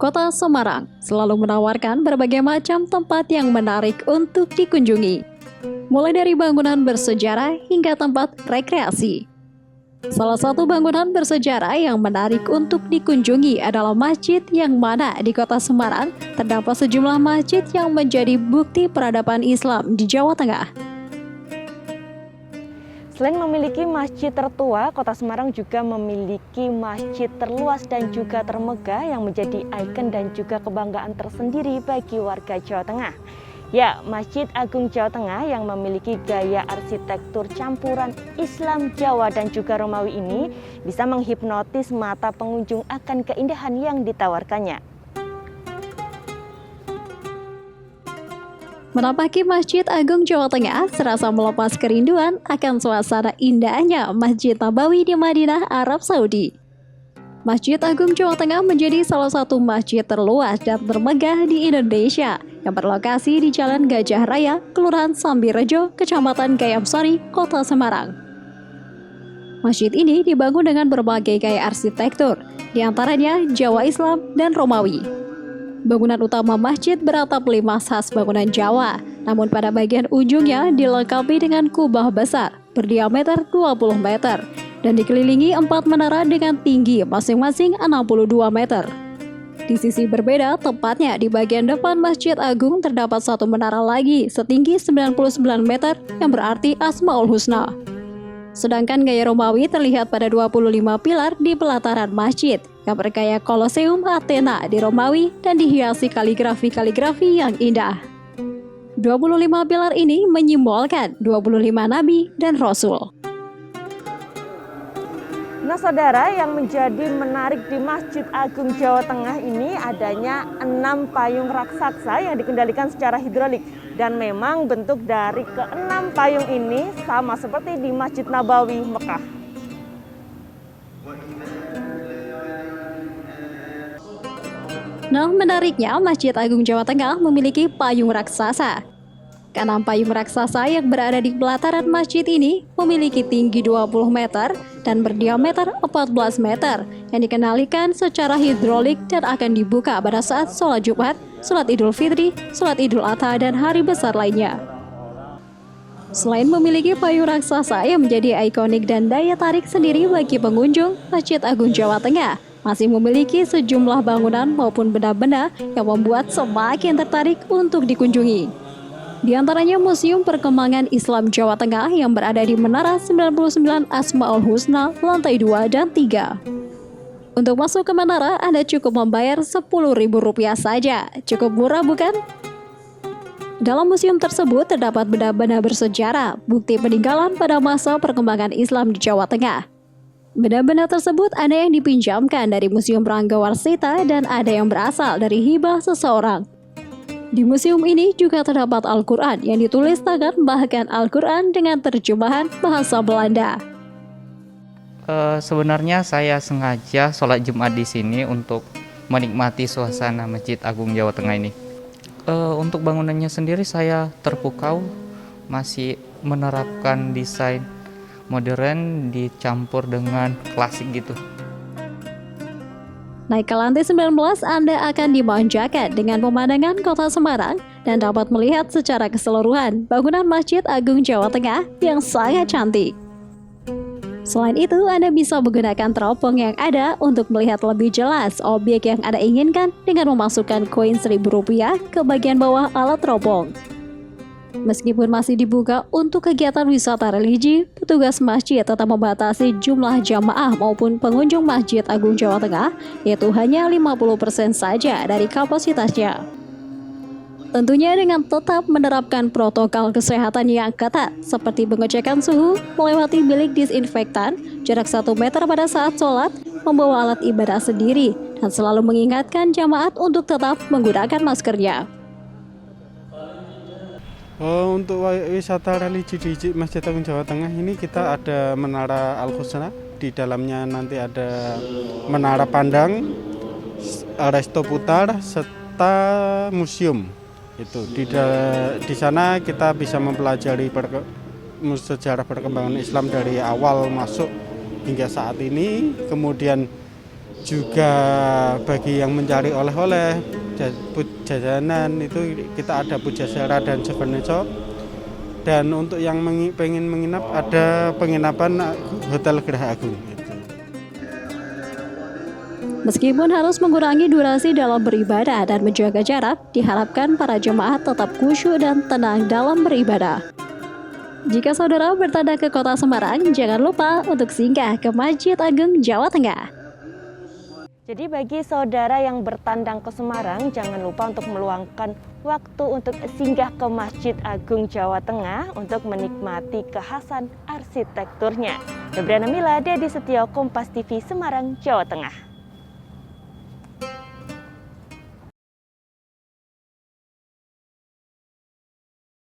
Kota Semarang selalu menawarkan berbagai macam tempat yang menarik untuk dikunjungi, mulai dari bangunan bersejarah hingga tempat rekreasi. Salah satu bangunan bersejarah yang menarik untuk dikunjungi adalah masjid yang mana di Kota Semarang terdapat sejumlah masjid yang menjadi bukti peradaban Islam di Jawa Tengah. Selain memiliki masjid tertua, Kota Semarang juga memiliki masjid terluas dan juga termegah yang menjadi ikon dan juga kebanggaan tersendiri bagi warga Jawa Tengah. Ya, Masjid Agung Jawa Tengah yang memiliki gaya arsitektur campuran Islam, Jawa, dan juga Romawi ini bisa menghipnotis mata pengunjung akan keindahan yang ditawarkannya. Menapaki Masjid Agung Jawa Tengah serasa melepas kerinduan akan suasana indahnya Masjid Nabawi di Madinah, Arab Saudi. Masjid Agung Jawa Tengah menjadi salah satu masjid terluas dan termegah di Indonesia yang berlokasi di Jalan Gajah Raya, Kelurahan Sambirejo, Kecamatan Gayamsari, Kota Semarang. Masjid ini dibangun dengan berbagai gaya arsitektur, diantaranya Jawa Islam dan Romawi. Bangunan utama masjid beratap 5 khas bangunan Jawa, namun pada bagian ujungnya dilengkapi dengan kubah besar berdiameter 20 meter dan dikelilingi 4 menara dengan tinggi masing-masing 62 meter. Di sisi berbeda, tepatnya di bagian depan Masjid Agung terdapat satu menara lagi setinggi 99 meter yang berarti Asmaul Husna. Sedangkan gaya Romawi terlihat pada 25 pilar di pelataran masjid yang bergaya Koloseum Athena di Romawi dan dihiasi kaligrafi yang indah. 25 pilar ini menyimbolkan 25 nabi dan rasul. Nah saudara, yang menjadi menarik di Masjid Agung Jawa Tengah ini adanya 6 payung raksasa yang dikendalikan secara hidrolik. Dan memang bentuk dari ke-6 payung ini sama seperti di Masjid Nabawi, Mekah. Nah, menariknya Masjid Agung Jawa Tengah memiliki payung raksasa. Ke-6 payung raksasa yang berada di pelataran masjid ini memiliki tinggi 20 meter dan berdiameter 14 meter yang dikendalikan secara hidrolik dan akan dibuka pada saat sholat Jumat, sholat Idul Fitri, sholat Idul Adha, dan hari besar lainnya. Selain memiliki payung raksasa yang menjadi ikonik dan daya tarik sendiri bagi pengunjung, Masjid Agung Jawa Tengah masih memiliki sejumlah bangunan maupun benda-benda yang membuat semakin tertarik untuk dikunjungi. Di antaranya Museum Perkembangan Islam Jawa Tengah yang berada di Menara 99 Asmaul Husna, lantai 2 dan 3. Untuk masuk ke menara, Anda cukup membayar Rp10.000 saja. Cukup murah bukan? Dalam museum tersebut terdapat benda-benda bersejarah, bukti peninggalan pada masa perkembangan Islam di Jawa Tengah. Benda-benda tersebut ada yang dipinjamkan dari Museum Ranggawarsita dan ada yang berasal dari hibah seseorang. Di museum ini juga terdapat Al-Quran yang ditulis tangan, bahkan Al-Quran dengan terjemahan bahasa Belanda. Sebenarnya saya sengaja sholat Jumat di sini untuk menikmati suasana Masjid Agung Jawa Tengah ini. Untuk bangunannya sendiri saya terpukau, masih menerapkan desain modern dicampur dengan klasik gitu. Naik ke lantai 19, Anda akan dimanjakan dengan pemandangan Kota Semarang dan dapat melihat secara keseluruhan bangunan Masjid Agung Jawa Tengah yang sangat cantik. Selain itu, Anda bisa menggunakan teropong yang ada untuk melihat lebih jelas objek yang Anda inginkan dengan memasukkan koin Rp1.000 ke bagian bawah alat teropong. Meskipun masih dibuka untuk kegiatan wisata religi, petugas masjid tetap membatasi jumlah jamaah maupun pengunjung Masjid Agung Jawa Tengah, yaitu hanya 50% saja dari kapasitasnya. Tentunya dengan tetap menerapkan protokol kesehatan yang ketat, seperti pengecekan suhu, melewati bilik disinfektan, jarak 1 meter pada saat sholat, membawa alat ibadah sendiri, dan selalu mengingatkan jamaat untuk tetap menggunakan maskernya. Untuk wisata religi di Masjid Agung Jawa Tengah ini kita ada Menara Al-Husna, di dalamnya nanti ada menara pandang, resto putar, serta museum. Itu di sana kita bisa mempelajari sejarah perkembangan Islam dari awal masuk hingga saat ini, kemudian juga bagi yang mencari oleh-oleh, jajanan itu kita ada Pujasera dan Souvenir. Dan untuk yang pengen menginap ada penginapan Hotel Geraha Agung. Meskipun harus mengurangi durasi dalam beribadah dan menjaga jarak, diharapkan para jemaah tetap khusyuk dan tenang dalam beribadah. Jika saudara bertanda ke kota Semarang, jangan lupa untuk singgah ke Masjid Agung Jawa Tengah. Jadi bagi saudara yang bertandang ke Semarang, jangan lupa untuk meluangkan waktu untuk singgah ke Masjid Agung Jawa Tengah untuk menikmati kekhasan arsitekturnya. Febriana Mila, Dedi Setio, Kompas TV, Semarang, Jawa Tengah.